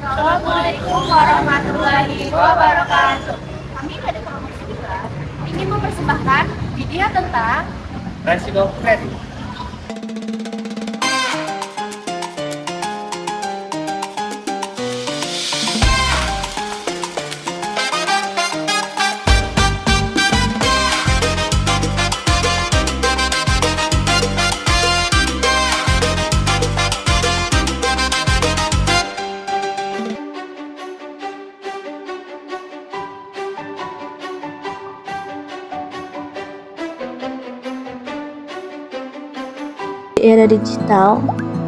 Assalamualaikum warahmatullahi wabarakatuh. Kami dari kelompok 9 ingin mempersembahkan video tentang resiko kredit. Di era digital,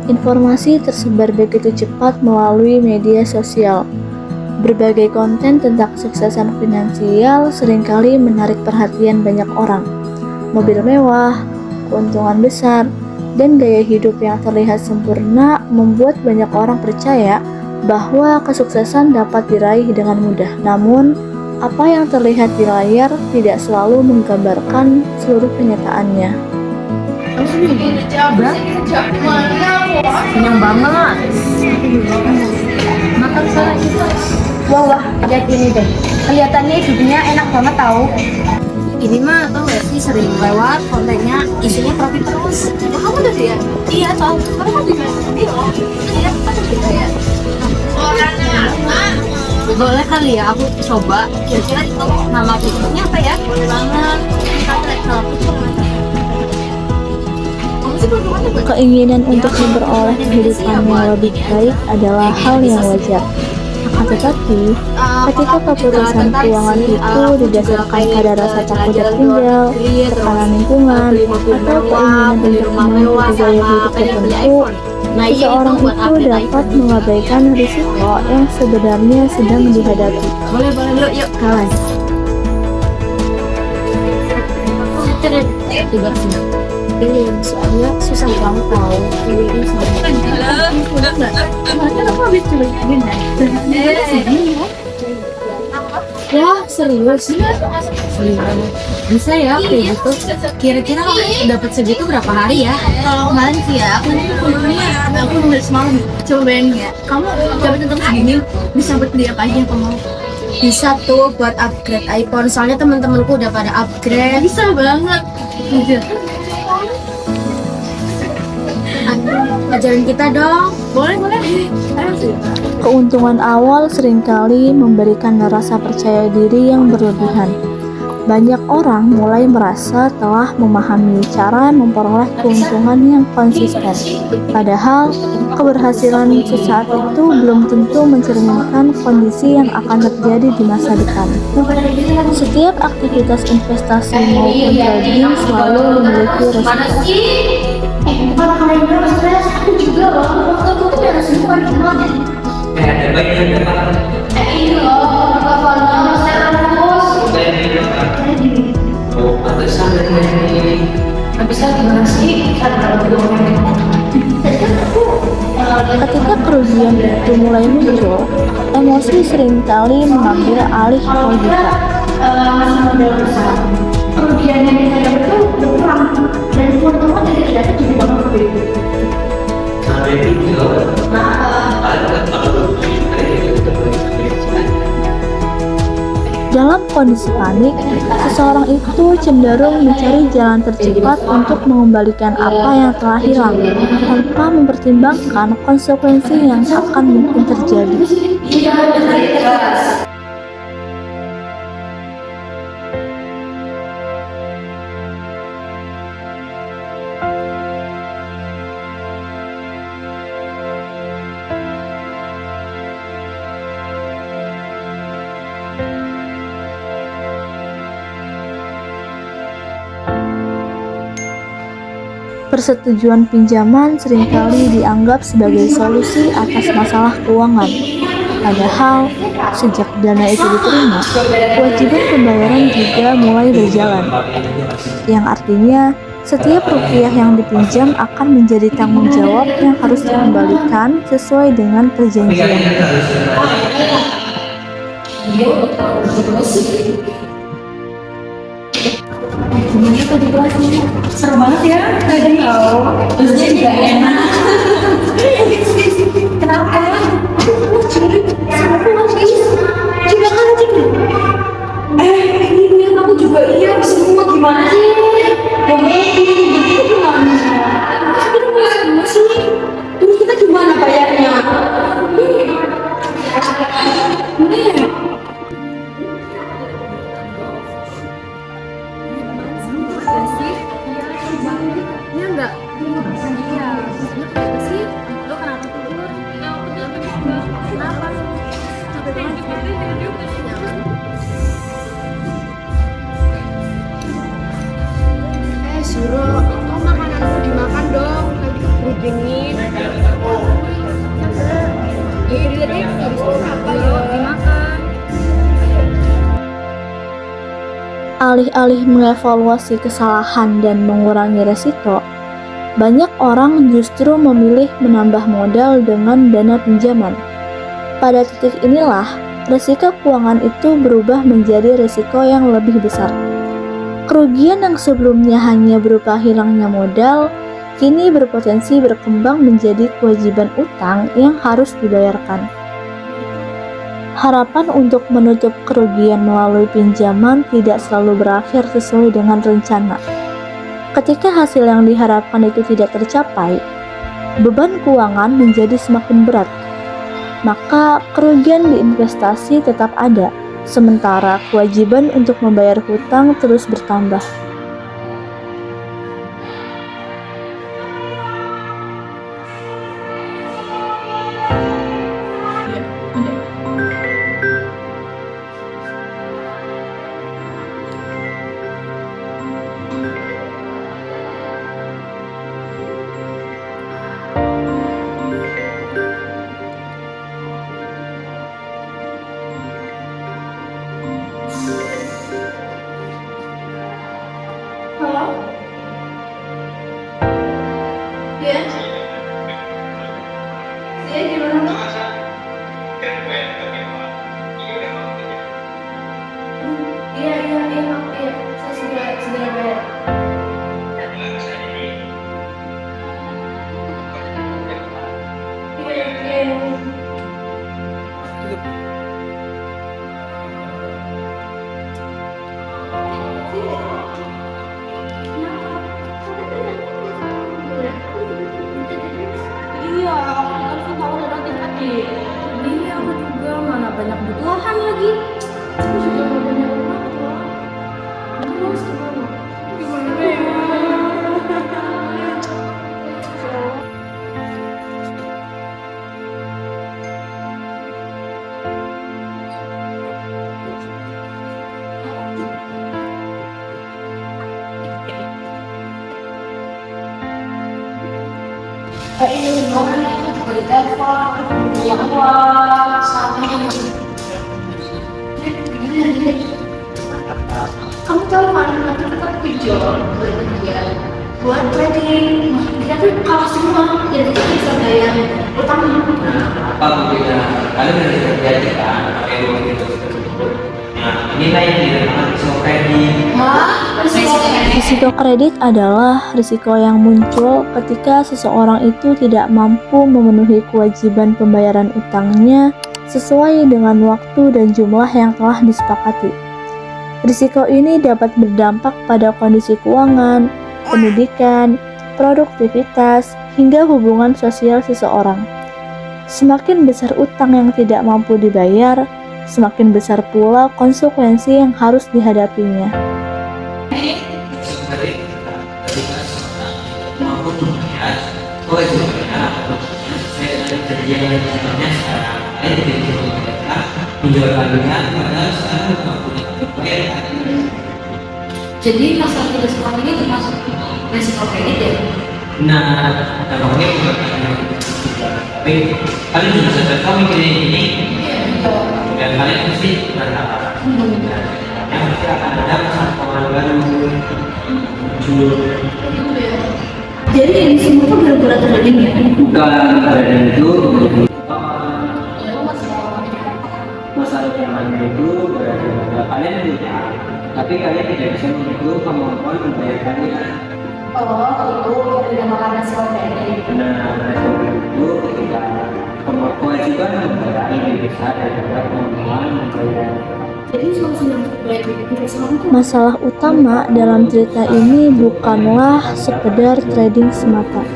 informasi tersebar begitu cepat melalui media sosial. Berbagai konten tentang kesuksesan finansial seringkali menarik perhatian banyak orang. Mobil mewah, keuntungan besar, dan gaya hidup yang terlihat sempurna membuat banyak orang percaya bahwa kesuksesan dapat diraih dengan mudah. Namun, apa yang terlihat di layar tidak selalu menggambarkan seluruh kenyataannya. Kenyang banget. Makan sana itu. Wah, lihat ini deh. Kelihatannya hidupnya enak banget tahu. Ini mah tau gak sih sering lewat kontennya isinya profit terus. Kamu udah lihat? Iya tahu. Kamu kan juga iya kan kita ya. Boleh kali ya aku coba. Kira-kira itu nama videonya apa ya? Boleh banget. Kita lihat Keinginan untuk memperoleh kehidupan yang lebih baik adalah hal yang wajar. Akan tetapi, ketika keputusan keuangan itu didasarkan pada rasa takut tertinggal, tekanan lingkungan, atau keinginan untuk mengikuti gaya hidup tertentu, seseorang itu dapat mengabaikan risiko yang sebenarnya sedang dihadapi. Boleh, yuk kawan. Tiba sini. Ini soalnya susah banget tahu. Ini kemarin aku habis coba ini ya serius bisa ya kayak gitu. Kira-kira dapat segitu berapa hari ya? kalau kemarin sih ya aku nulis semalam. Cobain ya. Kamu dapat tentang segini bisa buat beli apa aja kamu? Bisa tuh buat upgrade iPhone. Soalnya teman-temanku udah pada upgrade. Bisa banget. Ajarin kita dong. Boleh. Keuntungan awal seringkali memberikan rasa percaya diri yang berlebihan. Banyak orang mulai merasa telah memahami cara memperoleh keuntungan yang konsisten. Padahal, keberhasilan sesaat itu belum tentu mencerminkan kondisi yang akan terjadi di masa depan. Setiap aktivitas investasi maupun trading selalu memiliki resiko. Kalau kalian bilang stres, aku juga loh. Waktu aku tuh harus bukan gimana. Ada bagian depan. Ini loh, teleponnya saya terus. Oh, pantesan dari Bisa gimana sih? Ketika kerugian itu mulai muncul, emosi seringkali mengambil alih logika. Masih modal besar. Kerugian yang kita dapat itu berkurang dan keuntungan yang kita dapat juga bakal berbeda. sampai video. Dalam kondisi panik, seseorang itu cenderung mencari jalan tercepat untuk mengembalikan apa yang telah hilang, tanpa mempertimbangkan konsekuensi yang akan mungkin terjadi. Persetujuan pinjaman seringkali dianggap sebagai solusi atas masalah keuangan. Padahal, sejak dana itu diterima, kewajiban pembayaran juga mulai berjalan. Yang artinya, setiap rupiah yang dipinjam akan menjadi tanggung jawab yang harus dikembalikan sesuai dengan perjanjian. Gimana tadi kelasnya? Seru banget ya, tadi tahu. Terusnya juga enak. Kenapa? Lucu. Alih-alih mengevaluasi kesalahan dan mengurangi resiko, banyak orang justru memilih menambah modal dengan dana pinjaman. Pada titik inilah, resiko keuangan itu berubah menjadi resiko yang lebih besar. Kerugian yang sebelumnya hanya berupa hilangnya modal, kini berpotensi berkembang menjadi kewajiban utang yang harus dibayarkan. Harapan untuk menutup kerugian melalui pinjaman tidak selalu berakhir sesuai dengan rencana. Ketika hasil yang diharapkan itu tidak tercapai, beban keuangan menjadi semakin berat. Maka kerugian di investasi tetap ada, sementara kewajiban untuk membayar hutang terus bertambah. Halo? Iya? Iya, gimana Pak? Iya, Pak. Iya, saya segera bayar. Iya, iya. Iya, aku tahu udah nanti pagi. Iya, aku juga mana banyak kebutuhan lagi. Aku juga mau banyak rumah kok. Terus gimana? Gimana ya? Ini beri telepon, yang uang, Kamu tahu kan nanti kita pinjol buat trading. Tapi kalau semua jadi kita bisa bayar utangnya. Apa mungkin kalian dari terjadi kan pakai uang itu tersebut. Nah, inilah yang dinamakan risiko kredit. Risiko kredit adalah risiko yang muncul ketika seseorang itu tidak mampu memenuhi kewajiban pembayaran utangnya sesuai dengan waktu dan jumlah yang telah disepakati. Risiko ini dapat berdampak pada kondisi keuangan, pendidikan, produktivitas, hingga hubungan sosial seseorang. Semakin besar utang yang tidak mampu dibayar, semakin besar pula konsekuensi yang harus dihadapinya. Sebenarnya ketika seorang mampu membayar kewajibannya, saya ada kejadian yang sebenarnya sekarang saya tidak bisa membayar menjualkannya padahal sekarang mampu dibayar. Jadi masalah kita sekarang ini termasuk risiko kredit ya? Nah, dampaknya bukan tapi kalian juga sadar kalau mikirin ini dan kalian pasti berharap yang pasti akan ada masalah keuangan baru muncul. Jadi ini semua tuh gara-gara trading ya? Bukan trading itu masalah keuangan itu gara-gara kalian punya tapi kalian tidak bisa mengukur kemampuan membayarkannya. Oh, itu dinamakan risiko kredit. Nah, resiko itu ketika kewajiban membayar lebih besar daripada kemampuan membayar. Jadi solusi yang terbaik kita sekarang tuh Masalah utama dalam cerita ini bukanlah sekedar trading semata.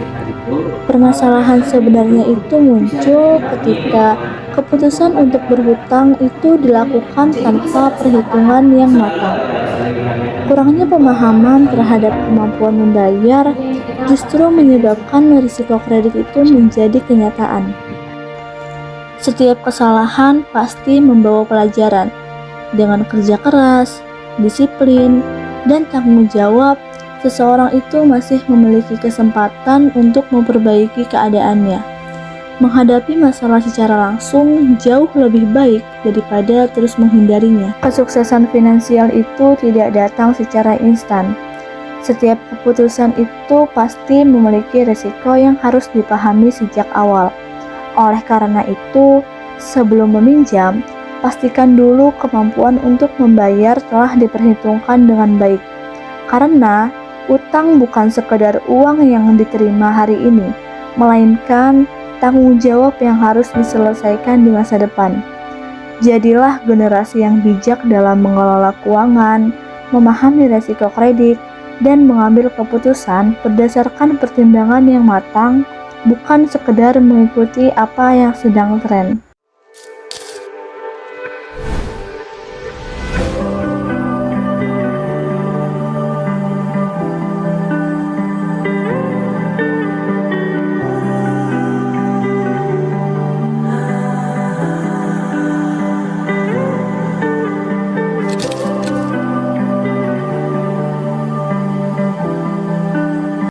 Permasalahan sebenarnya itu muncul ketika keputusan untuk berhutang itu dilakukan tanpa perhitungan yang matang. Kurangnya pemahaman terhadap kemampuan membayar justru menyebabkan risiko kredit itu menjadi kenyataan. Setiap kesalahan pasti membawa pelajaran. Dengan kerja keras, disiplin, dan tanggung jawab, seseorang itu masih memiliki kesempatan untuk memperbaiki keadaannya. Menghadapi masalah secara langsung jauh lebih baik daripada terus menghindarinya. Kesuksesan finansial itu tidak datang secara instan. Setiap keputusan itu pasti memiliki risiko yang harus dipahami sejak awal. Oleh karena itu, sebelum meminjam, pastikan dulu kemampuan untuk membayar telah diperhitungkan dengan baik. Karena utang bukan sekedar uang yang diterima hari ini, melainkan tanggung jawab yang harus diselesaikan di masa depan. Jadilah generasi yang bijak dalam mengelola keuangan, memahami resiko kredit, dan mengambil keputusan berdasarkan pertimbangan yang matang, bukan sekedar mengikuti apa yang sedang tren.